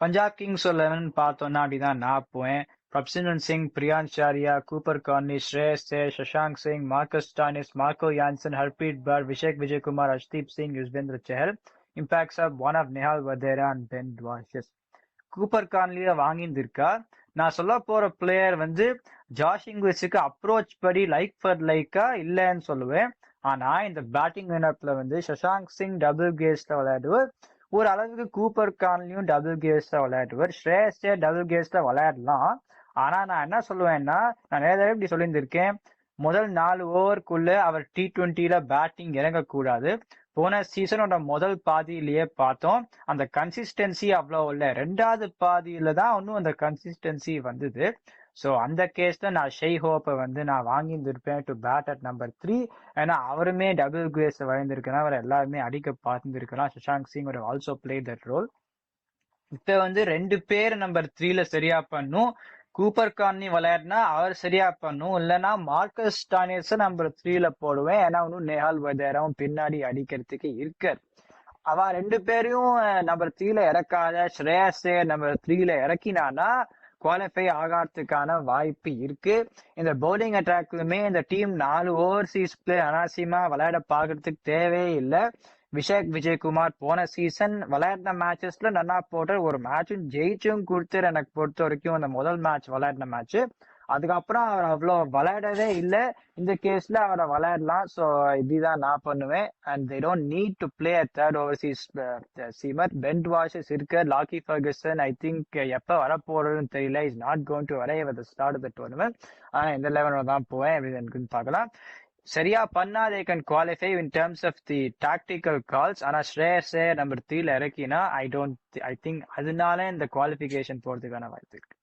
Punjab Kings 11 பார்த்தோம்னா அப்படிதான் நான் போவேன். பிரப்சிமரன் சிங், பிரியான்ஷ் சாரியா, Cooper Carney, Shreyas Iyer, Shashank Singh, Marcus Stoinis, Marco Jansen, Harpreet per, Abhishek Vijayakumar, Arshdeep Singh, Yuzvendra Chahal. Impacts of one of Nihal Vadra and pen washes. Cooper கார்ன்லிய வாங்கியிருந்திருக்கா. நான் சொல்ல போற பிளேயர் வந்து ஜாஷ் இங்கிலீஷுக்கு அப்ரோச் படி லைக் ஃபார் லைக்கா இல்லைன்னு சொல்லுவேன். ஆனா இந்த பேட்டிங் லைனப்ல வந்து சஷாங்க் சிங் டபுள் கேஸ்ல விளையாடுவார். ஒரு அளவுக்கு கூப்பர் கார்ன்லியும் டபுள் கேஸ்ல விளையாடுவார். ஸ்ரேயஸ் ஐயர் டபுள் கேஸ்ல விளையாடலாம். ஆனா நான் என்ன சொல்லுவேன்னா, நான் நிறைய இப்படி சொல்லியிருந்திருக்கேன், முதல் 4 ஓவருக்குள்ள அவர் T20ல பேட்டிங் இறங்கக்கூடாது. போன சீசனோட முதல் பாதியிலேயே பார்த்தோம், அந்த கன்சிஸ்டன்சி அவ்வளோ இல்லை. 2வது பாதியில தான் இன்னும் அந்த கன்சிஸ்டன்சி வந்தது. ஸோ அந்த கேஸ்ல நான் ஷெய் ஹோப்பை வந்து நான் வாங்கியிருந்திருப்பேன் டு பேட் அட் நம்பர் 3. ஏன்னா அவருமே டபுள் கேஸ் வளர்ந்துருக்கலாம், அவர் எல்லாருமே அடிக்க பார்த்துருக்கலாம். சஷாங்க் சிங் ஒரு ஆல்சோ பிளே தட் ரோல். இப்ப வந்து 2 பேர் நம்பர் 3ல சரியா பண்ணும். கூப்பர் கார்னி விளையாடினா அவர் சரியா பண்ணும், இல்லைன்னா மார்க்கஸ் ஸ்டாய்னிஸை நம்பர் 3ல போடுவேன். ஏன்னா இன்னும் நேஹால் வதேராவும் பின்னாடி அடிக்கிறதுக்கு இருக்கார். அவ 2 பேரையும் நம்பர் 3ல இறக்காத ஸ்ரேயஸ் ஐயர் நம்பர் 3ல இறக்கினானா குவாலிஃபை ஆகாததுக்கான வாய்ப்பு இருக்கு. இந்த பவுலிங் அட்டாக்லுமே இந்த டீம் 4 ஓவர்சீஸ் பிளே அனாவசியமா விளையாட பாக்குறதுக்கு தேவையே இல்லை. அபிஷேக் விஜயகுமார் போன சீசன் விளையாடின மேட்சஸ்ல நல்லா போட்டு ஒரு மேட்சும் ஜெயிச்சும் கொடுத்தாரு. எனக்கு பொறுத்த வரைக்கும் அந்த முதல் மேட்ச் விளையாடின மேட்ச், அதுக்கப்புறம் அவர் அவ்வளோ விளையாடவே இல்லை. இந்த கேஸ்ல அவரை விளையாடலாம். ஸோ இப்படிதான் நான் பண்ணுவேன். And they don't need to play a third overseas seamer. Ben வாஷஸ் இருக்க, லாக்கி ஃபர்கசன் ஐ திங்க் எப்போ வரப்போறதுன்னு தெரியல. Is not going to arrive at the start of the tournament. ஆனால் இந்த லெவலில் தான் போவேன் அப்படின்னு எனக்கு பார்க்கலாம். சரியா பண்ணா they can qualify in terms of the tactical calls. ஆனா ஸ்ரேயஸ் ஐயர் நம்பர் 3ல இறக்கினா ஐ திங்க் அதனால இந்த குவாலிஃபிகேஷன் போறதுக்கான வாய்ப்பு இருக்கு.